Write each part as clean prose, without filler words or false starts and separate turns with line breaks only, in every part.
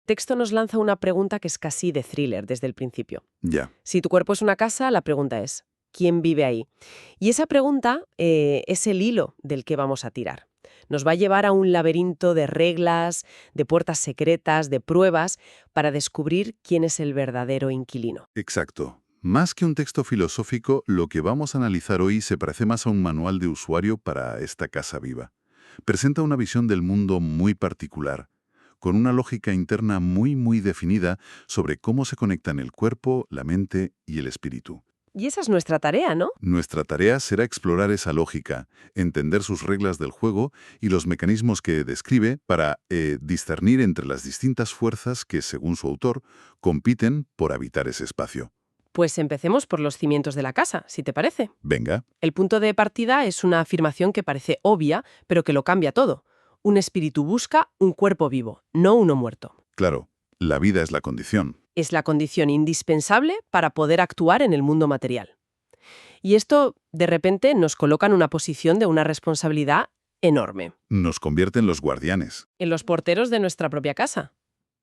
texto nos lanza una pregunta que es casi de thriller desde el principio.
Ya.
Si tu cuerpo es una casa, la pregunta es, ¿quién vive ahí? Y esa pregunta es el hilo del que vamos a tirar. Nos va a llevar a un laberinto de reglas, de puertas secretas, de pruebas, para descubrir quién es el verdadero inquilino.
Exacto. Más que un texto filosófico, lo que vamos a analizar hoy se parece más a un manual de usuario para esta casa viva. Presenta una visión del mundo muy particular, con una lógica interna muy definida sobre cómo se conectan el cuerpo, la mente y el espíritu.
Y esa es nuestra tarea, ¿no?
Nuestra tarea será explorar esa lógica, entender sus reglas del juego y los mecanismos que describe para discernir entre las distintas fuerzas que, según su autor, compiten por habitar ese espacio.
Pues empecemos por los cimientos de la casa, si te parece.
Venga.
El punto de partida es una afirmación que parece obvia, pero que lo cambia todo. Un espíritu busca un cuerpo vivo, no uno muerto.
Claro, la vida es la condición.
Es la condición indispensable para poder actuar en el mundo material. Y esto, de repente, nos coloca en una posición de una responsabilidad enorme.
Nos convierte en los guardianes.
En los porteros de nuestra propia casa.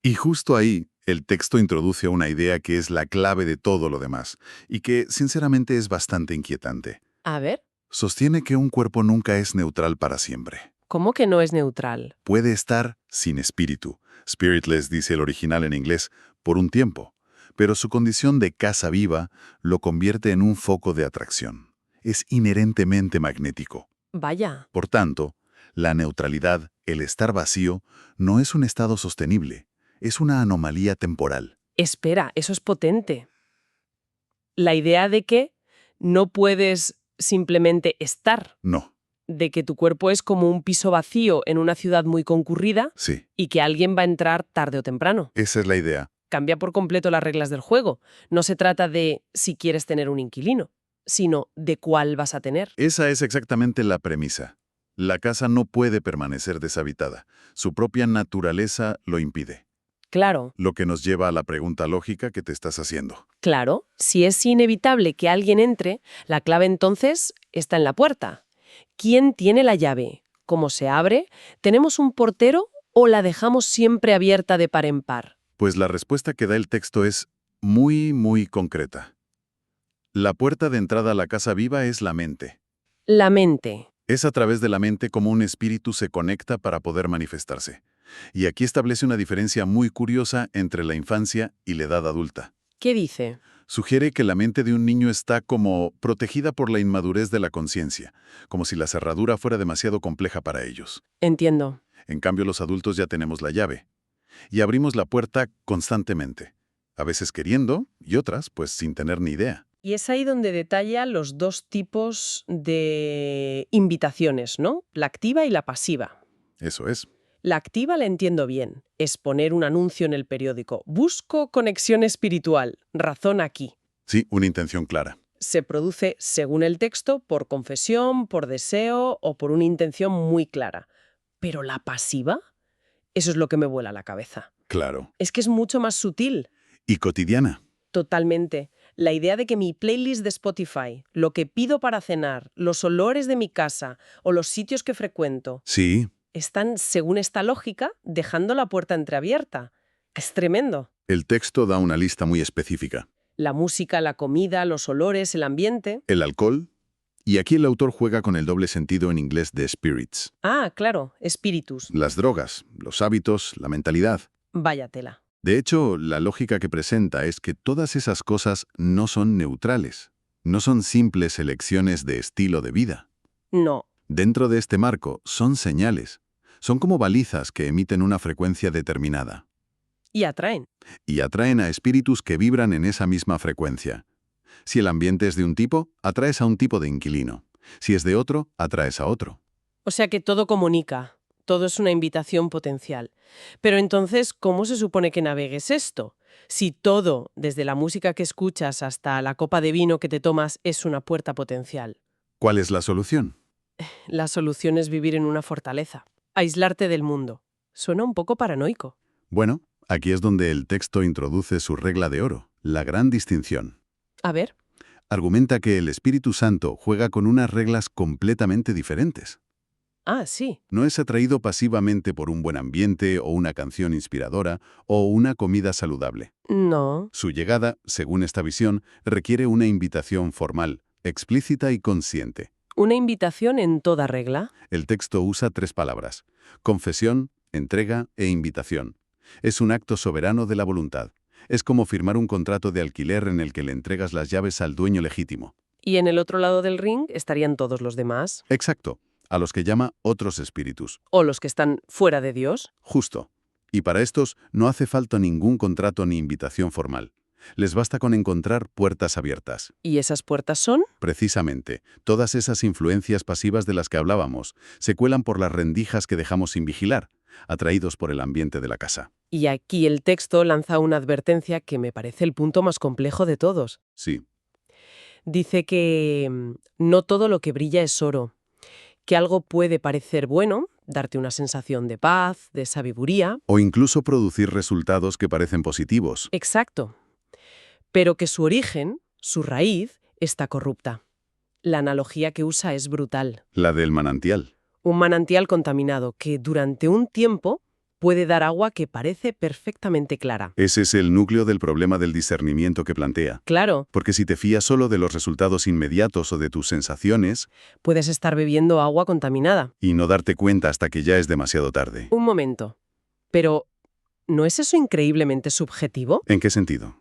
Y justo ahí, el texto introduce una idea que es la clave de todo lo demás, y que, sinceramente, es bastante inquietante.
A ver,
Sostiene que un cuerpo nunca es neutral para siempre.
¿cómo que no es neutral?
Puede estar sin espíritu, spiritless dice el original en inglés, por un tiempo, pero su condición de casa viva lo convierte en un foco de atracción. Es inherentemente magnético.
Vaya,
Por tanto, la neutralidad, el estar vacío, no es un estado sostenible, es una anomalía temporal.
espera, eso es potente. La idea de que no puedes simplemente estar,
No,
de que tu cuerpo es como un piso vacío en una ciudad muy concurrida
sí,
y que alguien va a entrar tarde o temprano.
esa es la idea.
Cambia por completo las reglas del juego. No se trata de si quieres tener un inquilino, sino de cuál vas a tener.
Esa es exactamente la premisa. La casa no puede permanecer deshabitada. Su propia naturaleza lo impide.
Claro,
Lo que nos lleva a la pregunta lógica que te estás haciendo.
claro, si es inevitable que alguien entre, la clave entonces está en la puerta. ¿Quién tiene la llave? ¿Cómo se abre? ¿Tenemos un portero o la dejamos siempre abierta de par en par?
Pues la respuesta que da el texto es muy concreta. La puerta de entrada a la casa viva es la mente.
La mente.
Es a través de la mente como un espíritu se conecta para poder manifestarse. Y aquí establece una diferencia muy curiosa entre la infancia y la edad adulta.
¿Qué dice?
Sugiere que la mente de un niño está como protegida por la inmadurez de la conciencia, como si la cerradura fuera demasiado compleja para ellos.
Entiendo.
En cambio, los adultos ya tenemos la llave. Y abrimos la puerta constantemente. A veces queriendo y otras, pues sin tener ni idea.
Y es ahí donde detalla los dos tipos de invitaciones, ¿no? La activa y la pasiva.
Eso es.
La activa la entiendo bien. Es poner un anuncio en el periódico. Busco conexión espiritual. Razón aquí.
Sí, una intención clara.
Se produce, según el texto, por confesión, por deseo o por una intención muy clara. ¿Pero la pasiva? Eso es lo que me vuela la cabeza.
Claro.
Es que es mucho más sutil.
Y cotidiana.
Totalmente. La idea de que mi playlist de Spotify, lo que pido para cenar, los olores de mi casa o los sitios que frecuento,
Sí.
están, según esta lógica, dejando la puerta entreabierta. Es tremendo.
El texto da una lista muy específica.
La música, la comida, los olores, el ambiente.
El alcohol. Y aquí el autor juega con el doble sentido en inglés de spirits.
Ah, claro, espíritus.
Las drogas, los hábitos, la mentalidad.
Vaya tela.
De hecho, la lógica que presenta es que todas esas cosas no son neutrales. No son simples elecciones de estilo de vida.
No.
Dentro de este marco, son señales. Son como balizas que emiten una frecuencia determinada.
Y atraen.
Y atraen a espíritus que vibran en esa misma frecuencia. Si el ambiente es de un tipo, atraes a un tipo de inquilino. Si es de otro, atraes a otro.
O sea que todo comunica. Todo es una invitación potencial. Pero entonces, ¿cómo se supone que navegues esto? Si todo, desde la música que escuchas hasta la copa de vino que te tomas, es una puerta potencial.
¿Cuál es la solución?
La solución es vivir en una fortaleza. Aislarte del mundo. Suena un poco paranoico.
Bueno, aquí es donde el texto introduce su regla de oro, la gran distinción.
A ver.
Argumenta que el Espíritu Santo juega con unas reglas completamente diferentes.
Ah, sí.
No es atraído pasivamente por un buen ambiente o una canción inspiradora o una comida saludable.
No.
Su llegada, según esta visión, requiere una invitación formal, explícita y consciente.
Una invitación en toda regla.
El texto usa 3 palabras: confesión, entrega e invitación. Es un acto soberano de la voluntad. Es como firmar un contrato de alquiler en el que le entregas las llaves al dueño legítimo.
Y en el otro lado del ring estarían todos los demás,
Exacto, a los que llama otros espíritus.
o los que están fuera de Dios.
Justo. Y para estos no hace falta ningún contrato ni invitación formal. Les basta con encontrar puertas abiertas.
¿Y esas puertas son?
Precisamente, todas esas influencias pasivas de las que hablábamos se cuelan por las rendijas que dejamos sin vigilar, atraídos por el ambiente de la casa.
Y aquí el texto lanza una advertencia que me parece el punto más complejo de todos.
Sí,
Dice que no todo lo que brilla es oro, que algo puede parecer bueno, darte una sensación de paz, de sabiduría.
o incluso producir resultados que parecen positivos.
Exacto. Pero que su origen, su raíz, está corrupta. La analogía que usa es brutal.
La del manantial.
Un manantial contaminado que durante un tiempo puede dar agua que parece perfectamente clara.
Ese es el núcleo del problema del discernimiento que plantea.
Claro,
Porque si te fías solo de los resultados inmediatos o de tus sensaciones,
puedes estar bebiendo agua contaminada.
y no darte cuenta hasta que ya es demasiado tarde.
Un momento. Pero, ¿no es eso increíblemente subjetivo?
¿En qué sentido?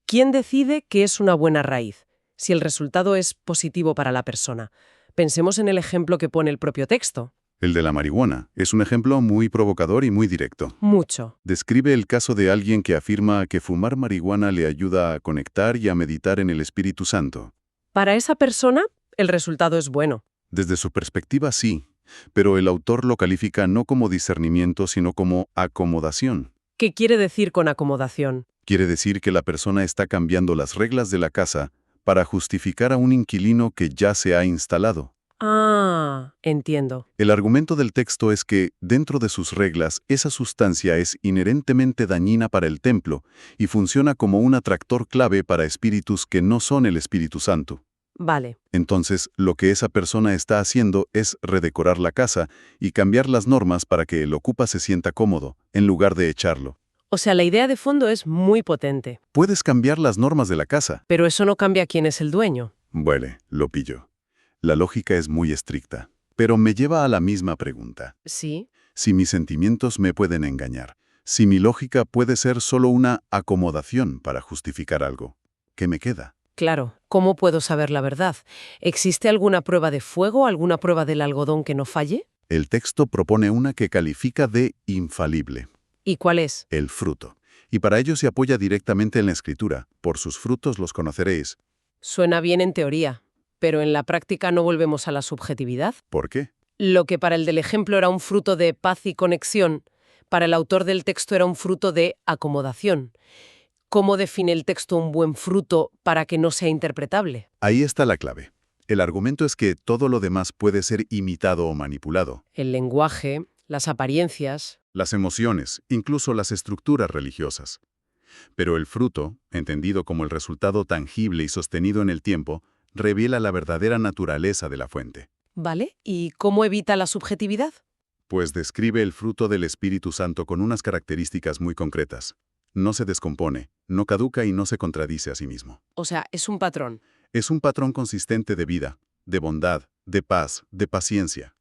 ¿Quién decide qué es una buena raíz? Si el resultado es positivo para la persona. Pensemos en el ejemplo que pone el propio texto.
El de la marihuana es un ejemplo muy provocador y muy directo.
Mucho.
Describe el caso de alguien que afirma que fumar marihuana le ayuda a conectar y a meditar en el Espíritu Santo.
Para esa persona, el resultado es bueno.
Desde su perspectiva, sí, pero el autor lo califica no como discernimiento, sino como acomodación.
¿Qué quiere decir con acomodación?
Quiere decir que la persona está cambiando las reglas de la casa para justificar a un inquilino que ya se ha instalado.
Ah, entiendo.
El argumento del texto es que, dentro de sus reglas, esa sustancia es inherentemente dañina para el templo y funciona como un atractor clave para espíritus que no son el Espíritu Santo.
Vale.
Entonces, lo que esa persona está haciendo es redecorar la casa y cambiar las normas para que el ocupa se sienta cómodo, en lugar de echarlo.
O sea, la idea de fondo es muy potente,
Puedes cambiar las normas de la casa.
pero eso no cambia quién es el dueño.
Bueno, lo pillo. La lógica es muy estricta, pero me lleva a la misma pregunta.
Sí.
Si mis sentimientos me pueden engañar, si mi lógica puede ser solo una acomodación para justificar algo, ¿qué me queda?
Claro. ¿Cómo puedo saber la verdad? ¿Existe alguna prueba de fuego, alguna prueba del algodón que no falle?
El texto propone una que califica de infalible,
¿Y cuál es?
el fruto. Y para ello se apoya directamente en la Escritura. Por sus frutos los conoceréis.
Suena bien en teoría, pero en la práctica no volvemos a la subjetividad.
¿Por qué?
Lo que para el del ejemplo era un fruto de paz y conexión, para el autor del texto era un fruto de acomodación. ¿Cómo define el texto un buen fruto para que no sea interpretable?
Ahí está la clave. El argumento es que todo lo demás puede ser imitado o manipulado.
El lenguaje, las apariencias.
Las emociones, incluso las estructuras religiosas. Pero el fruto, entendido como el resultado tangible y sostenido en el tiempo, revela la verdadera naturaleza de la fuente.
¿Vale? ¿Y cómo evita la subjetividad?
Pues describe el fruto del Espíritu Santo con unas características muy concretas. No se descompone, no caduca y no se contradice a sí mismo.
O sea, es un patrón.
Es un patrón consistente de vida, de bondad, de paz, de paciencia,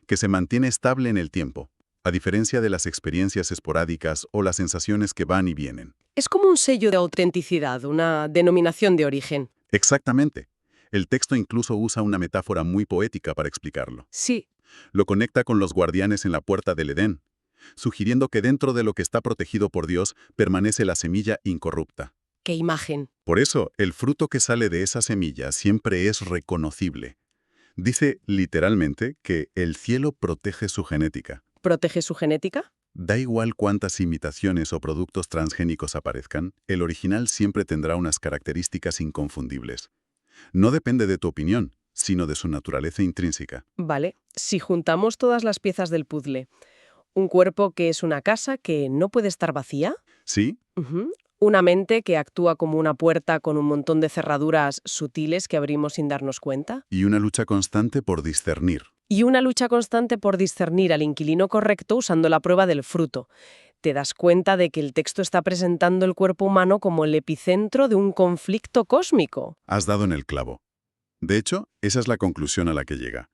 que se mantiene estable en el tiempo, a diferencia de las experiencias esporádicas o las sensaciones que van y vienen.
Es como un sello de autenticidad, una denominación de origen.
Exactamente. El texto incluso usa una metáfora muy poética para explicarlo.
Sí.
Lo conecta con los guardianes en la puerta del Edén, sugiriendo que dentro de lo que está protegido por Dios permanece la semilla incorrupta.
¡Qué imagen!
Por eso, el fruto que sale de esa semilla siempre es reconocible. Dice literalmente que el cielo protege su genética.
¿Protege su genética?
Da igual cuántas imitaciones o productos transgénicos aparezcan, el original siempre tendrá unas características inconfundibles. No depende de tu opinión, sino de su naturaleza intrínseca.
Vale. Si juntamos todas las piezas del puzzle, un cuerpo que es una casa que no puede estar vacía.
¿Sí?
Ujú. Una mente que actúa como una puerta con un montón de cerraduras sutiles que abrimos sin darnos cuenta.
Y una lucha constante por discernir.
Y una lucha constante por discernir al inquilino correcto usando la prueba del fruto. Te das cuenta de que el texto está presentando el cuerpo humano como el epicentro de un conflicto cósmico.
Has dado en el clavo. De hecho, esa es la conclusión a la que llega.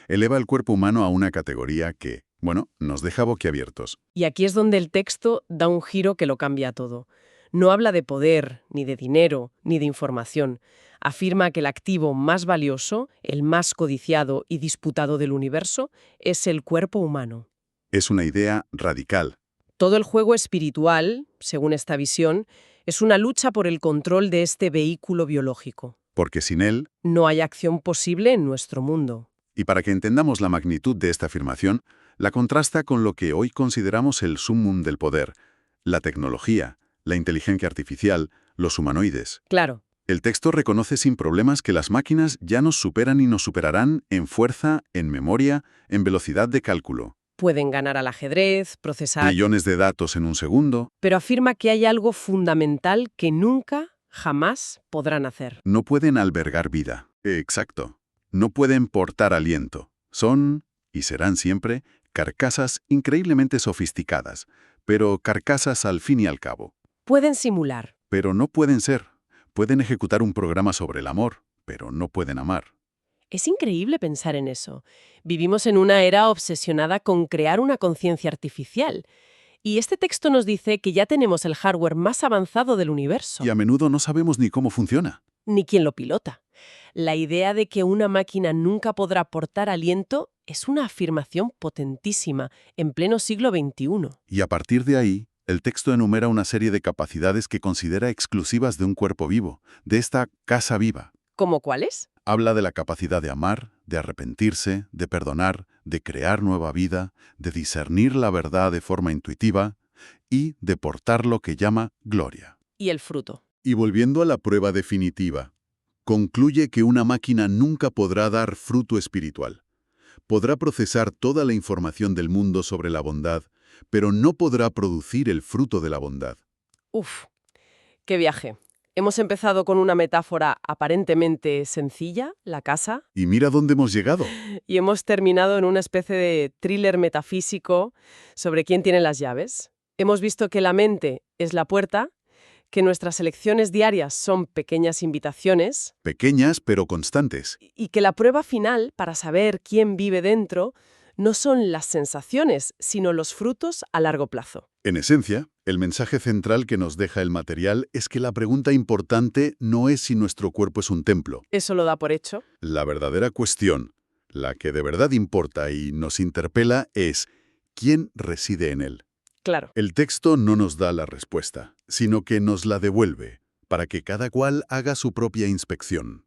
Eleva el cuerpo humano a una categoría que, bueno, nos deja boquiabiertos.
Y aquí es donde el texto da un giro que lo cambia todo. No habla de poder, ni de dinero, ni de información. Afirma que el activo más valioso, el más codiciado y disputado del universo, es el cuerpo humano.
Es una idea radical.
Todo el juego espiritual, según esta visión, es una lucha por el control de este vehículo biológico.
Porque sin él,
No hay acción posible en nuestro mundo.
y para que entendamos la magnitud de esta afirmación, la contrasta con lo que hoy consideramos el sumum del poder, la tecnología, la inteligencia artificial, los humanoides.
Claro,
El texto reconoce sin problemas que las máquinas ya nos superan y nos superarán en fuerza, en memoria, en velocidad de cálculo.
pueden ganar al ajedrez, procesar,
Millones de datos en un segundo.
pero afirma que hay algo fundamental que nunca, jamás podrán hacer.
No pueden albergar vida. Exacto. No pueden portar aliento. Son, y serán siempre, carcasas increíblemente sofisticadas, pero carcasas al fin y al cabo.
Pueden simular.
Pero no pueden ser. Pueden ejecutar un programa sobre el amor, pero no pueden amar.
Es increíble pensar en eso. Vivimos en una era obsesionada con crear una conciencia artificial. Y este texto nos dice que ya tenemos el hardware más avanzado del universo.
Y a menudo no sabemos ni cómo funciona.
Ni quién lo pilota. La idea de que una máquina nunca podrá aportar aliento es una afirmación potentísima en pleno siglo XXI.
Y a partir de ahí, el texto enumera una serie de capacidades que considera exclusivas de un cuerpo vivo, de esta casa viva.
¿Cómo cuáles?
Habla de la capacidad de amar, de arrepentirse, de perdonar, de crear nueva vida, de discernir la verdad de forma intuitiva y de portar lo que llama gloria.
Y el fruto.
Y volviendo a la prueba definitiva, concluye que una máquina nunca podrá dar fruto espiritual. Podrá procesar toda la información del mundo sobre la bondad, pero no podrá producir el fruto de la bondad.
Uf, qué viaje. Hemos empezado con una metáfora aparentemente sencilla, la casa,
Y mira dónde hemos llegado.
y hemos terminado en una especie de thriller metafísico sobre quién tiene las llaves. Hemos visto que la mente es la puerta, que nuestras elecciones diarias son pequeñas invitaciones
Pequeñas pero constantes.
y que la prueba final para saber quién vive dentro no son las sensaciones, sino los frutos a largo plazo.
En esencia, el mensaje central que nos deja el material es que la pregunta importante no es si nuestro cuerpo es un templo.
¿Eso lo da por hecho?
La verdadera cuestión, la que de verdad importa y nos interpela, es ¿quién reside en él?
Claro.
El texto no nos da la respuesta, sino que nos la devuelve, para que cada cual haga su propia inspección.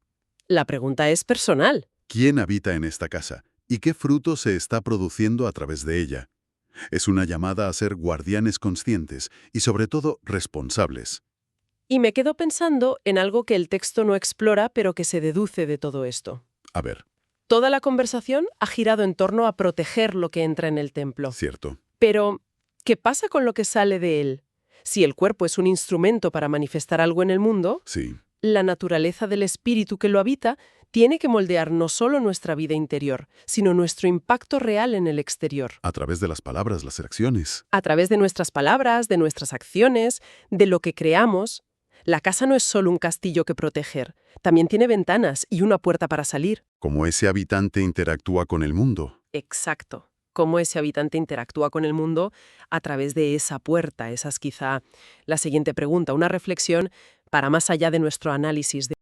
La pregunta es personal.
¿Quién habita en esta casa? ¿Y qué fruto se está produciendo a través de ella? Es una llamada a ser guardianes conscientes y, sobre todo, responsables.
Y me quedo pensando en algo que el texto no explora, pero que se deduce de todo esto.
A ver,
Toda la conversación ha girado en torno a proteger lo que entra en el templo.
cierto.
Pero, ¿qué pasa con lo que sale de él? Si el cuerpo es un instrumento para manifestar algo en el mundo,
Sí,
la naturaleza del espíritu que lo habita tiene que moldear no solo nuestra vida interior, sino nuestro impacto real en el exterior.
a través de las palabras, las acciones.
A través de nuestras palabras, de nuestras acciones, de lo que creamos. La casa no es solo un castillo que proteger, también tiene ventanas y una puerta para salir.
Cómo ese habitante interactúa con el mundo.
Exacto. Cómo ese habitante interactúa con el mundo a través de esa puerta. Esa es quizá la siguiente pregunta, una reflexión para más allá de nuestro análisis de